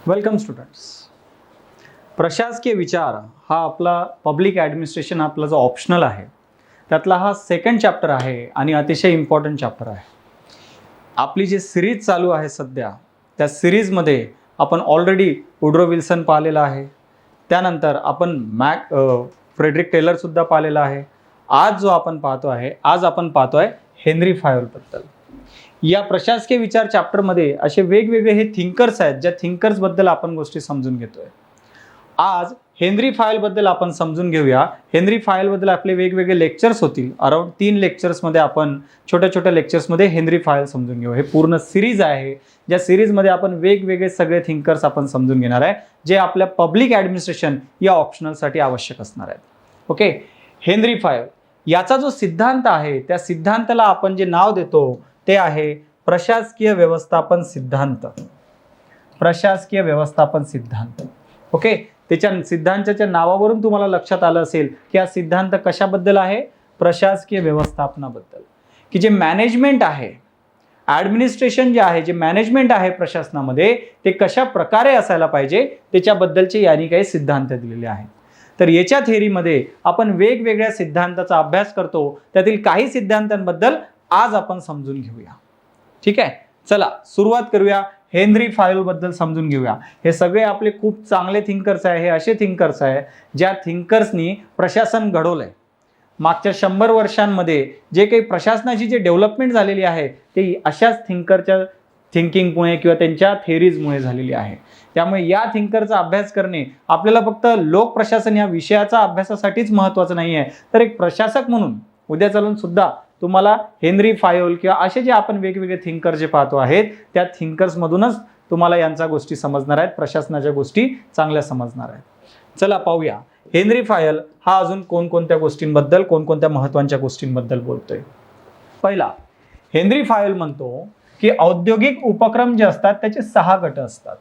Welcome students. प्रशासकीय विचार हा आपला पब्लिक ॲडमिनिस्ट्रेशन आपला जो ऑप्शनल आहे त्यातला हा सेकंड चॅप्टर आहे आणि अतिशय इम्पॉर्टंट चॅप्टर आहे. आपली जी सिरीज चालू आहे सध्या त्या सिरीजमध्ये आपण ऑलरेडी वुड्रो विल्सन पाहिलेला आहे. त्यानंतर आपण फ्रेडरिक टेलरसुद्धा पाहिलेला आहे. आज आपण पाहतोय हेनरी फायोलबद्दल. या प्रशासकीय विचार चॅप्टरमध्ये असे वेगवेगळे हे थिंकर्स आहेत, ज्या थिंकर्सबद्दल आपण गोष्टी समजून घेतोय. आज हेनरी फायोलबद्दल आपण समजून घेऊया. हेनरी फायोलबद्दल आपले वेगवेगळे लेक्चर्स होतील. अराउंड 3 लेक्चर्समध्ये आपण छोट्या लेक्चर्समध्ये हेनरी फायोल समजून घेऊ. हे पूर्ण सिरीज आहे, ज्या सिरीजमध्ये आपण वेगवेगळे सगळे थिंकर्स आपण समजून घेणार आहे, जे आपल्या पब्लिक ॲडमिनिस्ट्रेशन या ऑप्शनलसाठी आवश्यक असणार आहेत. ओके, हेनरी फायोल याचा जो सिद्धांत आहे त्या सिद्धांताला आपण जे नाव देतो ते आहे प्रशासकीय व्यवस्थापन सिद्धांत. प्रशासकीय व्यवस्थापन सिद्धांत. ओके, त्याच्या सिद्धांताच्या नावावरून तुम्हाला लक्षात आलं असेल की हा सिद्धांत कशाबद्दल आहे? प्रशासकीय व्यवस्थापनाबद्दल. की जे मॅनेजमेंट आहे, ॲडमिनिस्ट्रेशन जे आहे, जे मॅनेजमेंट आहे प्रशासनामध्ये, ते कशा प्रकारे असायला पाहिजे त्याच्याबद्दलचे यांनी काही सिद्धांत दिलेले आहेत. तर याच्या थेअरीमध्ये आपण वेगवेगळ्या सिद्धांताचा अभ्यास करतो. त्यातील काही सिद्धांतांबद्दल आज आपण समजून घेऊया. ठीक आहे, चला सुरुवात करूया. हेनरी फायोलबद्दल समजून घेऊया. हे सगळे आपले खूप चांगले थिंकर्स आहे. हे असे थिंकर्स आहे ज्या थिंकर्सनी प्रशासन घडवलंय. मागच्या 100 वर्षांमध्ये जे काही प्रशासनाची जे डेव्हलपमेंट झालेली आहे ते अशाच थिंकरच्या थिंकिंगमुळे किंवा त्यांच्या थेअरीजमुळे झालेली आहे. त्यामुळे या थिंकरचा अभ्यास करणे आपल्याला फक्त लोक प्रशासन या विषयाचा अभ्यासासाठीच महत्त्वाचं नाही आहे, तर एक प्रशासक म्हणून उद्या चालून सुद्धा तुम्हाला हेनरी फायोल किंवा असे जे आपण वेगवेगळे थिंकर जे पाहतो आहेत त्या थिंकर्समधूनच तुम्हाला यांच्या गोष्टी समजणार आहेत, प्रशासनाच्या गोष्टी चांगल्या समजणार आहेत. चला पाहूया हेनरी फायोल हा अजून कोणकोणत्या गोष्टींबद्दल, कोणकोणत्या महत्त्वाच्या गोष्टींबद्दल बोलतोय. पहिला, हेनरी फायोल म्हणतो की औद्योगिक उपक्रम जे असतात त्याचे 6 गट असतात.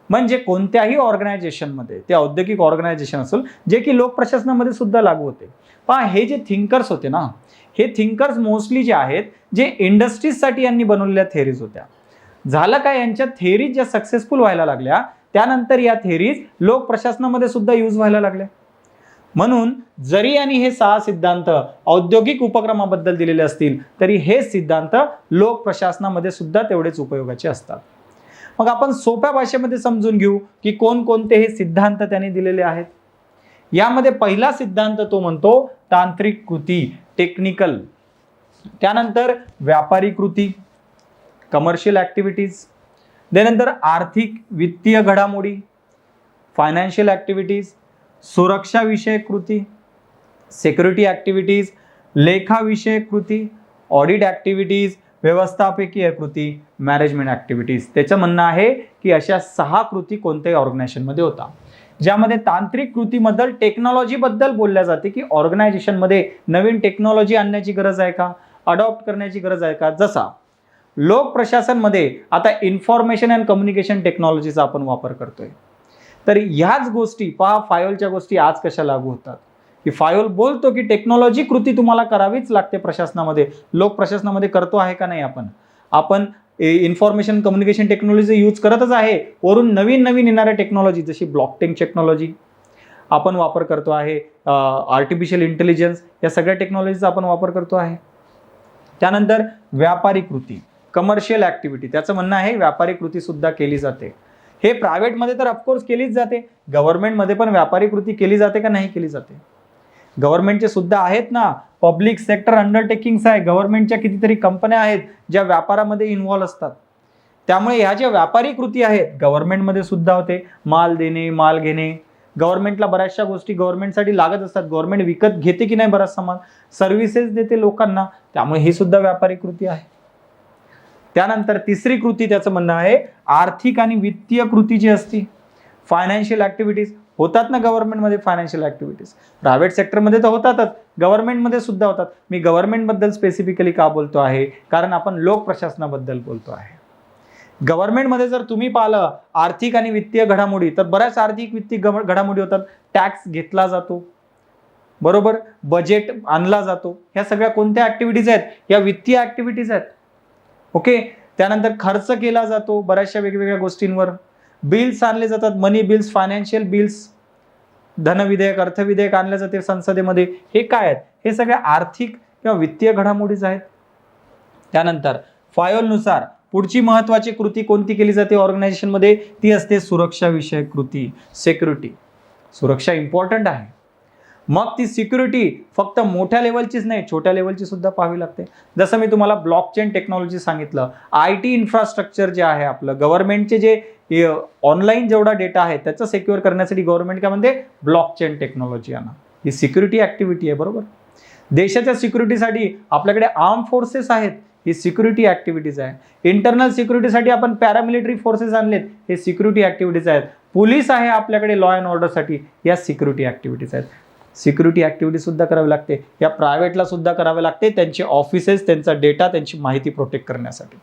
म्हणजे कोणत्याही ऑर्गनायझेशनमध्ये, ते औद्योगिक ऑर्गनायझेशन असेल जे की लोक प्रशासनामध्ये सुद्धा लागू होते. पहा, हे जे थिंकर्स होते ना, हे थिंकर्स मोस्टली जे आहेत जे इंडस्ट्रीजसाठी यांनी बनवलेल्या थेअरीज होत्या. झालं काय, यांच्या थेअरीज ज्या सक्सेसफुल व्हायला लागल्या त्यानंतर या थेअरीज लोक प्रशासनामध्ये सुद्धा यूज व्हायला लागल्या. म्हणून जरी यांनी हे 6 सिद्धांत औद्योगिक उपक्रमाबद्दल दिलेले असतील तरी हे सिद्धांत लोक प्रशासनामध्ये सुद्धा तेवढेच उपयोगाचे असतात. मग आपण सोप्या भाषेमध्ये समजून घेऊ की कोणकोणते हे सिद्धांत त्यांनी दिलेले आहेत. यामध्ये पहिला सिद्धांत तो म्हणतो तांत्रिक कृती, टेक्निकल. त्यानंतर व्यापारी कृती, कमर्शियल ॲक्टिव्हिटीज. त्यानंतर आर्थिक वित्तीय घडामोडी, फायनान्शियल ॲक्टिव्हिटीज, सुरक्षाविषयक कृती, सिक्युरिटी ॲक्टिव्हिटीज, लेखाविषयक कृती, ऑडिट ॲक्टिव्हिटीज, व्यवस्थापकीय कृती, मॅनेजमेंट ॲक्टिव्हिटीज. त्याचं म्हणणं आहे की अशा 6 कृती कोणत्याही ऑर्गनायझेशनमध्ये होता. ज्यामध्ये तांत्रिक कृतीबद्दल, टेक्नॉलॉजीबद्दल बोलल्या जाते की ऑर्गनायझेशनमध्ये नवीन टेक्नॉलॉजी आणण्याची गरज आहे का, अडॉप्ट करण्याची गरज आहे का. जसा लोक प्रशासनमध्ये आता इन्फॉर्मेशन अँड कम्युनिकेशन टेक्नॉलॉजीचा आपण वापर करतोय. तर ह्याच गोष्टी पहा, फायोलच्या गोष्टी आज कशा लागू होतात की फायोल बोलतो की टेक्नॉलॉजी कृती तुम्हाला करावीच लागते प्रशासनामध्ये. लोक प्रशासनामध्ये करतो आहे का नाही आपण इन्फॉर्मेशन कम्युनिकेशन टेक्नॉलॉजी यूज करतच आहे. वरून नवीन येणाऱ्या टेक्नॉलॉजी जशी ब्लॉकचेन टेक्नॉलॉजी आपण वापर करतो आहे, आर्टिफिशियल इंटेलिजन्स, या सगळ्या टेक्नॉलॉजीचा आपण वापर करतो आहे. त्यानंतर व्यापारी कृती, कमर्शियल ॲक्टिव्हिटी. त्याचं म्हणणं आहे व्यापारी कृती सुद्धा केली जाते. हे प्रायव्हेटमध्ये तर ऑफकोर्स केलीच जाते, गव्हर्नमेंटमध्ये पण व्यापारी कृती केली जाते का नाही केली जाते? गव्हर्नमेंटचे सुद्धा आहेत ना, पब्लिक सेक्टर अंडरटेकिंग्स आहे. गव्हर्नमेंटच्या कितीतरी कंपन्या आहेत ज्या व्यापारामध्ये इन्व्हॉल्व असतात. त्यामुळे ह्या ज्या व्यापारी कृती आहेत गव्हर्नमेंटमध्ये सुद्धा होते. माल देणे, माल घेणे. गव्हर्नमेंटला बऱ्याचशा गोष्टी गव्हर्नमेंटसाठी लागत असतात. गव्हर्नमेंट विकत घेते की नाही बराचसा माल, सर्व्हिसेस देते लोकांना, त्यामुळे ही सुद्धा व्यापारी कृती आहे. त्यानंतर तिसरी कृती त्याचं म्हणणं आहे आर्थिक आणि वित्तीय कृती जी असते, फायनान्शियल ॲक्टिव्हिटीज. होतात ना गव्हर्नमेंटमध्ये फायनान्शियल ॲक्टिव्हिटीज, प्रायव्हेट सेक्टरमध्ये तर होतातच, गव्हर्नमेंटमध्ये सुद्धा होतात. मी गव्हर्नमेंटबद्दल स्पेसिफिकली का बोलतो आहे, कारण आपण लोक प्रशासनाबद्दल बोलतो आहे. गव्हर्नमेंटमध्ये जर तुम्ही पाहिलं आर्थिक आणि वित्तीय घडामोडी, तर बऱ्याच आर्थिक वित्तीय घडामोडी होतात. टॅक्स घेतला जातो, बरोबर, बजेट आणला जातो. ह्या सगळ्या कोणत्या ॲक्टिव्हिटीज आहेत? या वित्तीय ॲक्टिव्हिटीज आहेत. ओके, त्यानंतर खर्च केला जातो बऱ्याचशा वेगवेगळ्या गोष्टींवर. बिल्स आणले जातात, मनी बिल्स, फायनान्शियल बिल्स, धनविधेयक, अर्थविधेयक आणले जाते संसदेमध्ये. हे काय आहेत? हे सगळ्या आर्थिक किंवा वित्तीय घडामोडीज आहेत. त्यानंतर फायोलनुसार पुढची महत्वाची कृती कोणती केली जाते ऑर्गनायझेशनमध्ये? ती असते सुरक्षा विषयक कृती, सिक्युरिटी. सुरक्षा इम्पॉर्टंट आहे. मग ती सिक्युरिटी फक्त मोठ्या लेवलचीच नाही, छोट्या लेवलची सुद्धा पाहावी लागते. जसं मी तुम्हाला ब्लॉकचेन टेक्नॉलॉजी सांगितलं, IT इन्फ्रास्ट्रक्चर जे आहे आपलं, गव्हर्नमेंटचे जे ऑनलाईन जेवढा डेटा आहे त्याचं सिक्युअर करण्यासाठी गव्हर्नमेंट काय म्हणते? ब्लॉकचेन टेक्नॉलॉजी आणा. ही सिक्युरिटी ऍक्टिव्हिटी आहे, बरोबर. देशाच्या सिक्युरिटीसाठी आपल्याकडे आर्म फोर्सेस आहेत, ही सिक्युरिटी ऍक्टिव्हिटीज आहे. इंटरनल सिक्युरिटीसाठी आपण पॅरामिलिटरी फोर्सेस आणलेत, हे सिक्युरिटी ऍक्टिव्हिटीज आहेत. पोलीस आहे आपल्याकडे लॉ अँड ऑर्डरसाठी, या सिक्युरिटी ऍक्टिव्हिटीज आहेत. सिक्युरिटी ऍक्टिव्हिटी सुद्धा करावी लागते, या प्रायव्हेटला सुद्धा करावे लागते, त्यांचे ऑफिसेस, त्यांचा डेटा, त्यांची माहिती प्रोटेक्ट करण्यासाठी.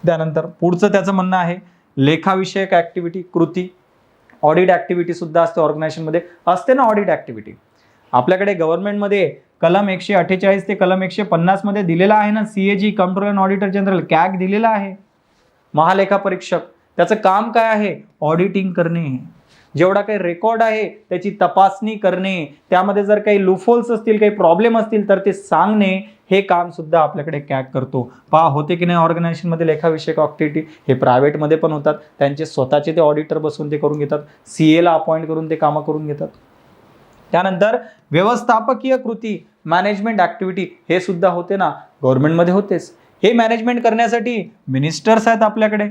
त्यानंतर पुढचं त्याचं म्हणणं आहे लेखाविषयक ऍक्टिव्हिटी, कृती. ऑडिट ऍक्टिव्हिटी सुद्धा असते ऑर्गनायझेशनमध्ये, असते ना ऑडिट ऍक्टिव्हिटी. आपल्याकडे गव्हर्नमेंटमध्ये कलम 148 ते कलम 150 मध्ये दिलेला आहे ना, CAG, controller and auditor general, CAG दिलेला आहे. महालेखापरीक्षक, त्याचं काम काय आहे? ऑडिटिंग करणे. जेवढा काही रेकॉर्ड आहे त्याची तपासणी करणे, त्यामध्ये जर काही लूफहोल्स असतील, काही प्रॉब्लेम असतील तर ते सांगणे, हे काम सुद्धा आपल्याकडे CAG करतो. पहा होते की नाही ऑर्गनायझेशनमध्ये लेखाविषयक ऍक्टिव्हिटी. हे प्रायव्हेटमध्ये पण होतात, त्यांचे स्वतःचे ते ऑडिटर बसून ते करून घेतात, CA ला अपॉइंट करून ते कामं करून घेतात. त्यानंतर व्यवस्थापकीय कृती, मॅनेजमेंट ऍक्टिव्हिटी, हे सुद्धा होते ना, गव्हर्नमेंटमध्ये होतेच. हे मॅनेजमेंट करण्यासाठी मिनिस्टर्स आहेत आपल्याकडे,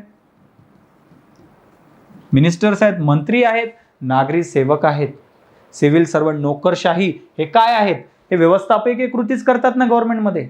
मिनिस्टर्स आहेत, मंत्री आहेत, नागरी सेवक आहेत, सिव्हिल सर्वंट, नोकरशाही, हे काय आहेत? हे व्यवस्थापकीय कृतीच करतात ना गव्हर्नमेंटमध्ये.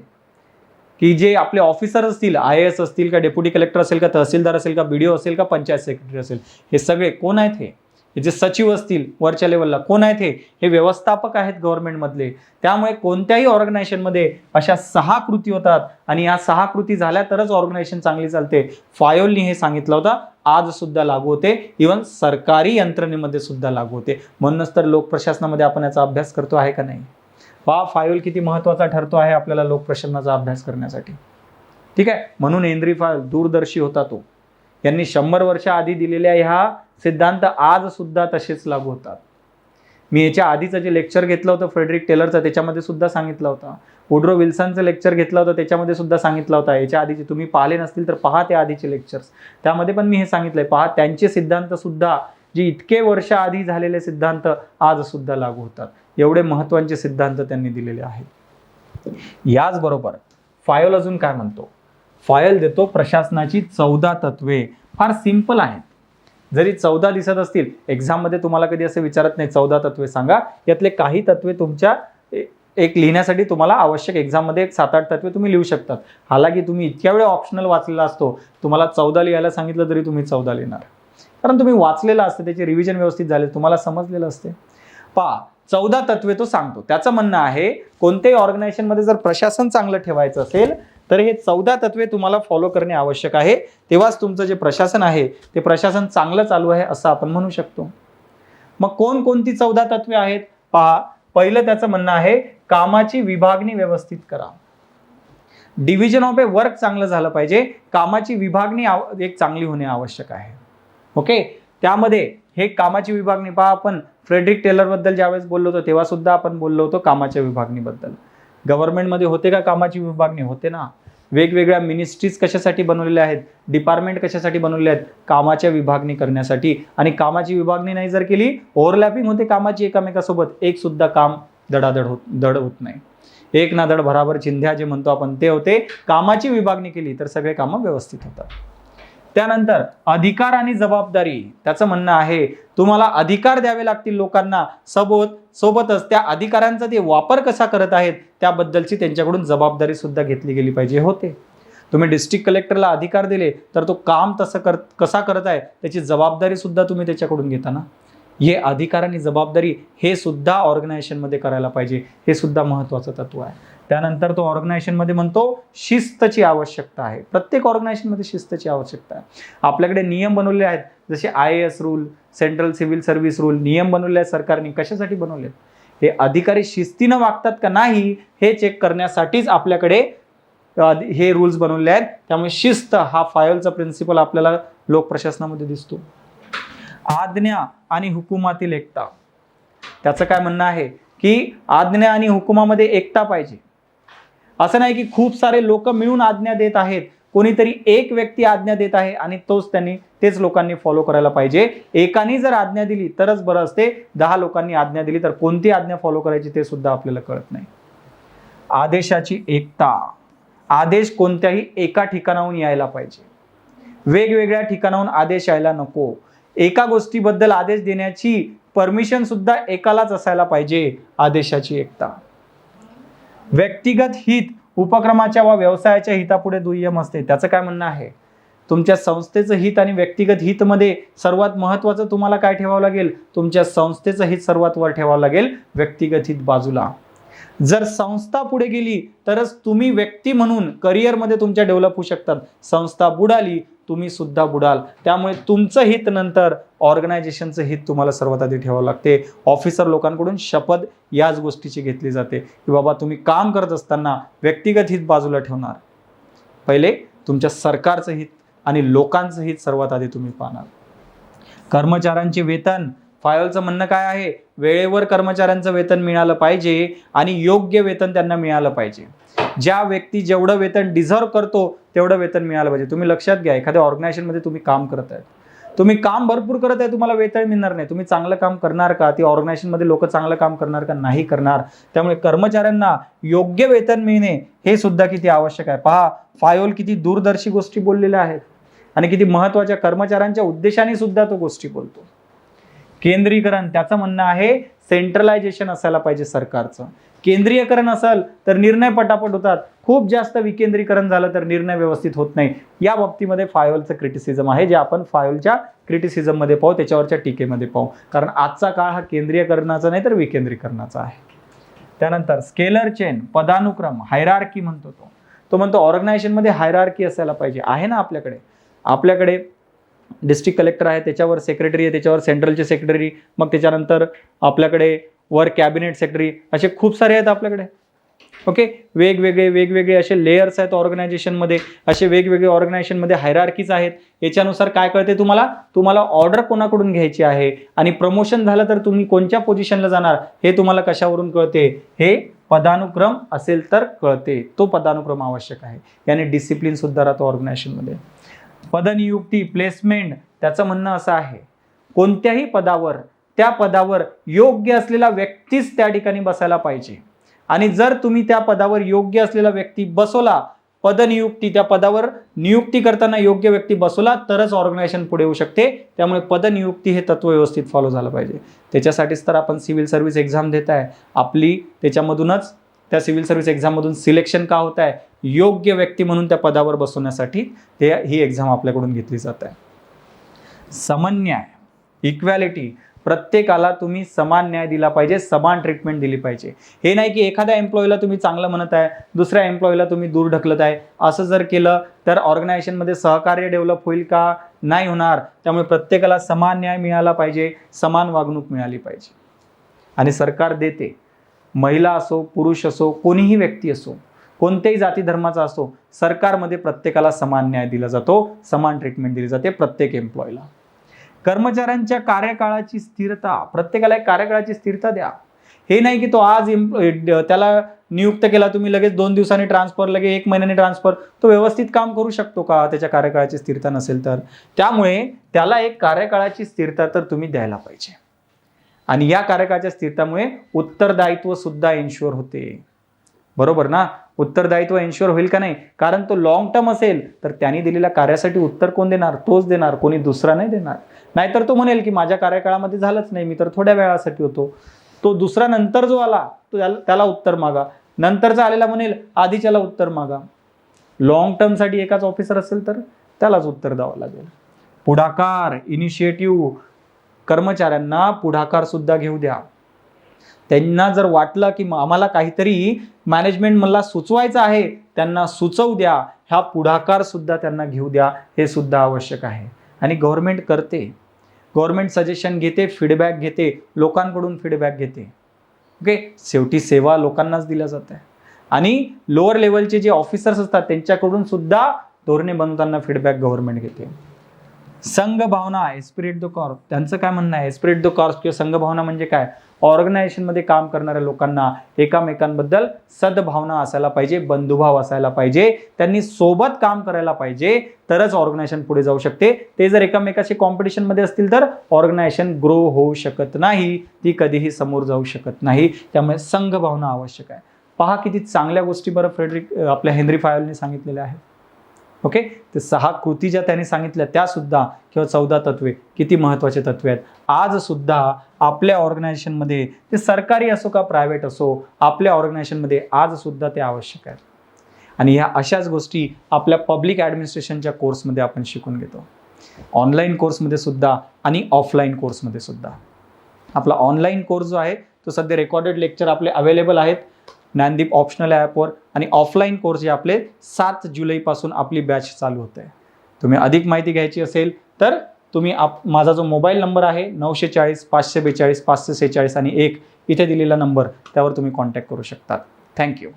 की जे आपले ऑफिसर असतील, IAS असतील का, डेप्युटी कलेक्टर असेल का, तहसीलदार असेल का, BDO असेल का, पंचायत सेक्रेटरी असेल, हे सगळे कोण आहेत? हे जे सचिव असतील वरच्या लेवलला, कोण आहेत? हे व्यवस्थापक आहेत गव्हर्नमेंटमधले. त्यामुळे कोणत्याही ऑर्गनायझेशनमध्ये अशा 6 कृती होतात आणि या 6 कृती झाल्या तरच ऑर्गनायझेशन चांगली चालते. फायोलनी हे सांगितलं होतं, आज सुद्धा लागू होते, इव्हन सरकारी यंत्रणेमध्ये सुद्धा लागू होते. म्हणूनच तर लोकप्रशासनामध्ये आपण याचा अभ्यास करतो आहे का नाही? पहा फायोल किती महत्वाचा ठरतो आहे आपल्याला लोकप्रशासनाचा अभ्यास करण्यासाठी. ठीक आहे, म्हणून हेनरी फायोल दूरदर्शी होता तो. यांनी 100 वर्ष आधी दिलेल्या ह्या सिद्धांत आज सुद्धा तसेच लागू होतात. मी याच्या आधीचं जे लेक्चर घेतलं होतं फ्रेडरिक टेलरचं, त्याच्यामध्ये सुद्धा सांगितलं होतं. वुड्रो विल्सनचं लेक्चर घेतलं होतं, त्याच्यामध्ये सुद्धा सांगितलं होतं. याच्या आधीचे तुम्ही पाहिले नसतील तर पहा ते आधीचे लेक्चर्स, त्यामध्ये पण मी हे सांगितलंय. पहा त्यांचे सिद्धांत सुद्धा, जे इतके वर्ष आधी झालेले सिद्धांत आज सुद्धा लागू होतात. एवढे महत्त्वाचे सिद्धांत त्यांनी दिलेले आहेत. याचबरोबर फायोल अजून काय म्हणतो? फायोल देतो प्रशासनाची 14 तत्वे. फार सिंपल आहेत. जरी 14 दिसत असतील, एक्झाममध्ये तुम्हाला कधी असं विचारत नाही 14 तत्वे सांगा, यातले काही तत्वे तुमच्या एक लिहिण्यासाठी तुम्हाला आवश्यक, एक्झाममध्ये एक 7-8 तत्वे तुम्ही लिहू शकतात. हालाकी तुम्ही इतक्या वेळ ऑप्शनल वाचलेला असतो, तुम्हाला 14 लिहायला सांगितलं तरी तुम्ही 14 लिहिणार, कारण तुम्ही वाचलेलं असतं, त्याचे रिव्हिजन व्यवस्थित झाले, तुम्हाला समजलेलं असते. पहा 14 तत्वे तो सांगतो. त्याचं म्हणणं आहे कोणत्याही ऑर्गनायझेशनमध्ये जर प्रशासन चांगलं ठेवायचं असेल तर हे 14 तत्वे तुम्हाला फॉलो करणे आवश्यक आहे. तेव्हाच तुमचं जे प्रशासन आहे ते प्रशासन चांगलं चालू आहे असं आपण म्हणू शकतो. मग कोणकोणती 14 तत्वे आहेत? पहा, पहिलं त्याचं म्हणणं आहे कामाची विभागणी व्यवस्थित करा. डिव्हिजन ऑफ ए वर्क चांगलं झालं पाहिजे, कामाची विभागणी एक चांगली होणे आवश्यक आहे. ओके, त्यामध्ये हे कामाची विभागणी पहा, आपण फ्रेडरिक टेलर बद्दल ज्यावेळेस बोललो होतो तेव्हा सुद्धा आपण बोललो होतो कामाच्या विभागणीबद्दल. गव्हर्नमेंटमध्ये होते का कामाची विभागणी? होते ना. वेगवेगळ्या मिनिस्ट्रीज कशासाठी बनवलेल्या आहेत, डिपार्टमेंट कशासाठी बनवलेले आहेत? कामाच्या विभागणी करण्यासाठी. आणि कामाची विभागणी नाही जर केली, ओव्हरलॅपिंग होते कामाची एकमेकासोबत, एक सुद्धा काम दड होत नाही. एक ना धड भराभर चिंध्या जे म्हणतो आपण ते होते. कामाची विभागणी केली तर सगळे कामं व्यवस्थित होतात. त्यानंतर अधिकार आणि जबाबदारी. त्याचं म्हणणं आहे तुम्हाला अधिकार द्यावे लागतील लोकांना, सोबतच त्या अधिकारांचा ते वापर कसा करत आहेत त्याबद्दलची त्यांच्याकडून जबाबदारी सुद्धा घेतली गेली पाहिजे. होते तुम्ही डिस्ट्रिक्ट कलेक्टरला अधिकार दिले तर तो काम कसा करत आहे त्याची जबाबदारी सुद्धा तुम्ही त्याच्याकडून घेता ना. हे अधिकार आणि जबाबदारी हे सुद्धा ऑर्गनायझेशनमध्ये करायला पाहिजे, हे सुद्धा महत्त्वाचं तत्व आहे. त्यानंतर तो ऑर्गनायझेशनमध्ये म्हणतो शिस्तची आवश्यकता आहे. प्रत्येक ऑर्गनायझेशनमध्ये शिस्तची आवश्यकता आहे. आपल्याकडे नियम बनवले आहेत, जसे IAS rule, central civil service rule, नियम बनवले आहेत सरकारने. कशासाठी बनवले? हे अधिकारी शिस्तीनं वागतात का नाही हे चेक करण्यासाठीच आपल्याकडे हे रूल्स बनवले आहेत. त्यामुळे शिस्त हा फायोलचा प्रिन्सिपल आपल्याला लोकप्रशासनामध्ये दिसतो. आज्ञा आणि हुकुमातील एकता. त्याचं काय म्हणणं आहे की आज्ञा आणि हुकुमामध्ये एकता पाहिजे. असं नाही की खूप सारे लोक मिळून आज्ञा देत आहेत, कोणीतरी एक व्यक्ती आज्ञा देत आहे आणि तेच लोकांनी फॉलो करायला पाहिजे. एकाने जर आज्ञा दिली तरच बरं असते. 10 लोकांनी आज्ञा दिली तर कोणती आज्ञा फॉलो करायची ते सुद्धा आपल्याला कळत नाही. आदेशाची एकता. आदेश कोणत्याही एका ठिकाणाहून यायला पाहिजे. वेगवेगळ्या ठिकाणाहून आदेश यायला नको. एका गोष्टीबद्दल आदेश देण्याची परमिशन सुद्धा एकालाच असायला पाहिजे. आदेशाची एकता. व्यक्तिगत हित उपक्रमाच्या व व्यवसायाच्या हितापुढे दुय्यम असते. त्याचं काय म्हणणं आहे? तुमच्या संस्थेचं हित आणि व्यक्तिगत हित मध्ये सर्वात महत्वाचं तुम्हाला काय ठेवावं लागेल? तुमच्या संस्थेचं हित सर्वात वर ठेवावं लागेल, व्यक्तिगत हित बाजूला. जर संस्था पुढे गेली तरच तुम्ही व्यक्ती म्हणून करिअरमध्ये तुमच्या डेव्हलप होऊ शकतात. संस्था बुडाली तुम्ही सुद्धा बुडाल. त्यामुळे तुमचं हित नंतर ऑर्गनायझेशनचं हित तुम्हाला सर्वात आधी ठेवावं लागते. ऑफिसर लोकांकडून शपथ याच गोष्टीची घेतली जाते की बाबा तुम्ही काम करत असताना व्यक्तिगत हित बाजूला ठेवणार. पहिले तुमच्या सरकारचं हित आणि लोकांचं हित सर्वात आधी तुम्ही पाहणार. कर्मचाऱ्यांचे वेतन. फायोलचं म्हणणं काय आहे? वेळेवर कर्मचाऱ्यांचं वेतन मिळालं पाहिजे आणि योग्य वेतन त्यांना मिळालं पाहिजे. ज्या व्यक्ती जेवढं वेतन डिझर्व करतो तेवढं वेतन मिळालं पाहिजे. तुम्ही लक्षात घ्या, एखाद्या ऑर्गनायझेशनमध्ये तुम्ही काम करत आहे, तुम्ही काम भरपूर करत आहे, तुम्हाला वेतन मिळणार नाही. तुम्ही चांगलं काम करणार का? ती ऑर्गनायझेशनमध्ये लोक चांगलं काम करणार का? नाही करणार. त्यामुळे कर्मचाऱ्यांना योग्य वेतन मिळणे हे सुद्धा किती आवश्यक आहे. पहा, फायोल किती दूरदर्शी गोष्टी बोललेल्या आहेत आणि किती महत्वाच्या कर्मचाऱ्यांच्या उद्देशाने सुद्धा तो गोष्टी बोलतो. केंद्रीकरण. त्याचं म्हणणं आहे सेंट्रलायझेशन असायला पाहिजे सरकारचं. केंद्रीयकरण असेल तर निर्णय पटापट होतात. खूप जास्त विकेंद्रीकरण झालं तर निर्णय व्यवस्थित होत नाही. या बाबतीमध्ये फायोलचं क्रिटिसिझम आहे, जे आपण फायोलच्या क्रिटिसिझम मध्ये पाहू, त्याच्यावरच्या टीकेमध्ये पाहू. कारण आजचा काळ हा केंद्रीयकरणाचा नाही तर विकेंद्रीकरणाचा आहे. त्यानंतर स्केलर चेन, पदानुक्रम, हायरार्की म्हणतो तो म्हणतो ऑर्गनायझेशनमध्ये हायरार्की असायला पाहिजे. आहे ना आपल्याकडे डिस्ट्रिक्ट कलेक्टर आहे, त्याच्यावर सेक्रेटरी आहे, त्याच्यावर सेंट्रलचे सेक्रेटरी, मग त्याच्यानंतर आपल्याकडे वर कॅबिनेट सेक्रेटरी, असे खूप सारे आहेत आपल्याकडे. ओके, वेगवेगळे असे लेयर्स आहेत ऑर्गनायझेशनमध्ये. असे वेगवेगळे ऑर्गनायझेशनमध्ये हायरार्कीज आहेत. याच्यानुसार काय कळते तुम्हाला ऑर्डर कोणाकडून घ्यायची आहे आणि प्रमोशन झालं तर तुम्ही कोणत्या पोझिशनला जाणार हे तुम्हाला कशावरून कळते? हे पदानुक्रम असेल तर कळते. तो पदानुक्रम आवश्यक आहे. याने डिसिप्लिन सुद्धा राहतो ऑर्गनायझेशनमध्ये. पदनियुक्ती, प्लेसमेंट. त्याचं म्हणणं असं आहे कोणत्याही पदावर त्या पदावर योग्य असलेला व्यक्तीच त्या ठिकाणी बसायला पाहिजे. आणि जर तुम्ही त्या पदावर योग्य असलेला व्यक्ती बसवला, पदनियुक्ती, त्या पदावर नियुक्ती करताना योग्य व्यक्ती बसवला तरच ऑर्गनायझेशन पुढे येऊ शकते. त्यामुळे पदनियुक्ती हे तत्व व्यवस्थित फॉलो झालं पाहिजे. त्याच्यासाठीच तर आपण सिव्हिल सर्व्हिस एक्झाम देत आहे. आपली त्याच्यामधूनच त्या सिव्हिल सर्व्हिस एक्झाममधून सिलेक्शन का होत आहे? योग्य व्यक्ती म्हणून त्या पदावर बसवण्यासाठी ही एक्झाम आपल्याकडून घेतली जात आहे. समन्याय, इक्वॅलिटी. प्रत्येकाला तुम्ही समान न्याय दिला पाहिजे, समान ट्रीटमेंट दिली पाहिजे. हे नाही की एखाद्या एम्प्लॉईला तुम्ही चांगलं म्हणत आहे, दुसऱ्या एम्प्लॉईला तुम्ही दूर ढकलत आहे. असं जर केलं तर ऑर्गनायझेशनमध्ये सहकार्य डेव्हलप होईल का? नाही होणार. त्यामुळे प्रत्येकाला समान न्याय मिळाला पाहिजे, समान वागणूक मिळाली पाहिजे. आणि सरकार देते. महिला असो, पुरुष असो, कोणीही व्यक्ती असो, कोणत्याही जाती धर्माचा असो, सरकारमध्ये प्रत्येकाला समान न्याय दिला जातो, समान ट्रीटमेंट दिली जाते प्रत्येक एम्प्लॉईला. कर्मचाऱ्यांच्या कार्यकाळाची स्थिरता. प्रत्येकाला एक कार्यकाळाची स्थिरता द्या. हे नाही की तो आज त्याला नियुक्त केला तुम्ही, लगेच 2 दिवसांनी ट्रान्सफर, लगेच 1 महिन्याने ट्रान्सफर. तो व्यवस्थित काम करू शकतो का त्याच्या कार्यकाळाची स्थिरता नसेल तर? त्यामुळे त्याला एक कार्यकाळाची स्थिरता तर तुम्ही द्यायला पाहिजे. आणि या कार्यकाळाच्या स्थिरतामुळे उत्तरदायित्व सुद्धा इन्शुअर होते. बरोबर ना? उत्तरदायित्व इन्शुअर होईल का नाही? कारण तो लॉंग टर्म असेल तर त्यांनी दिलेल्या कार्यासाठी उत्तर कोण देणार? तोच देणार, कोणी दुसरा नाही देणार. नाहीतर तो म्हणेल की माझ्या कार्यकाळामध्ये झालंच नाही, मी तर थोड्या वेळासाठी होतो. तो दुसरा नंतर जो आला तो त्याला उत्तर मागा. नंतरचा आलेला म्हणेल आधीच्याला उत्तर मागा. लॉंग टर्मसाठी एकाच ऑफिसर असेल तर त्यालाच उत्तर द्यावं लागेल. पुढाकार, इनिशिएटिव्ह. कर्मचाऱ्यांना पुढाकार सुद्धा घेऊ द्या. त्यांना जर वाटलं की आम्हाला काहीतरी मॅनेजमेंट मला सुचवायचं आहे, त्यांना सुचवू द्या. हा पुढाकार सुद्धा त्यांना घेऊ द्या. हे सुद्धा आवश्यक आहे. आणि गव्हर्नमेंट करते. गव्हर्नमेंट सजेशन घेते, फीडबॅक घेते, लोकांकडून फीडबॅक घेते. ओके, शेवटी सेवा लोकांनाच दिल्या जाते. आणि लोअर लेवलचे जे ऑफिसर्स असतात त्यांच्याकडून सुद्धा धोरणे बनवताना फीडबॅक गव्हर्नमेंट घेते. संघ भावना, एस्पिरिट द कॉर्प, त्यांचं काय म्हणणं आहे? एस्पिरिट द कॉर्प किंवा संघ भावना म्हणजे काय? ऑर्गनायझेशनमध्ये काम करणाऱ्या लोकांना एकामेकांबद्दल सद्भावना असायला पाहिजे, बंधुभाव असायला पाहिजे, त्यांनी सोबत काम करायला पाहिजे, तरच ऑर्गनायझेशन पुढे जाऊ शकते. ते जर एकामेकाशी कॉम्पिटिशनमध्ये असतील तर ऑर्गनायझेशन ग्रो होऊ शकत नाही, ती कधीही समोर जाऊ शकत नाही. त्यामुळे संघ भावना आवश्यक आहे. पहा किती चांगल्या गोष्टी बरं फ्रेडरिक आपल्या हेनरी फायलने सांगितलेल्या आहेत. ओके, ते 6 कृती ज्या त्यांनी सांगितल्या त्या सुद्धा किंवा 14 तत्वे किती महत्त्वाचे तत्वे आहेत. आज सुद्धा आपल्या ऑर्गनायझेशनमध्ये, ते सरकारी असो का प्रायव्हेट असो, आपल्या ऑर्गनायझेशनमध्ये आज सुद्धा ते आवश्यक आहेत. आणि ह्या अशाच गोष्टी आपल्या पब्लिक ॲडमिनिस्ट्रेशनच्या कोर्समध्ये आपण शिकून घेतो, ऑनलाईन कोर्समध्ये सुद्धा आणि ऑफलाईन कोर्समध्ये सुद्धा. आपला ऑनलाईन कोर्स जो आहे तो सध्या रेकॉर्डेड लेक्चर आपले अवेलेबल आहेत ज्ञानदीप ऑप्शनल ॲपवर. आणि ऑफलाईन कोर्स जे आपले 7 जुलैपासून आपली बॅच चालू होते. तुम्ही अधिक माहिती घ्यायची असेल तर तुम्ही माझा जो मोबाईल नंबर आहे 940 542 546 आणि 1 इथे दिलेला नंबर, त्यावर तुम्ही कॉन्टॅक्ट करू शकता. थँक्यू.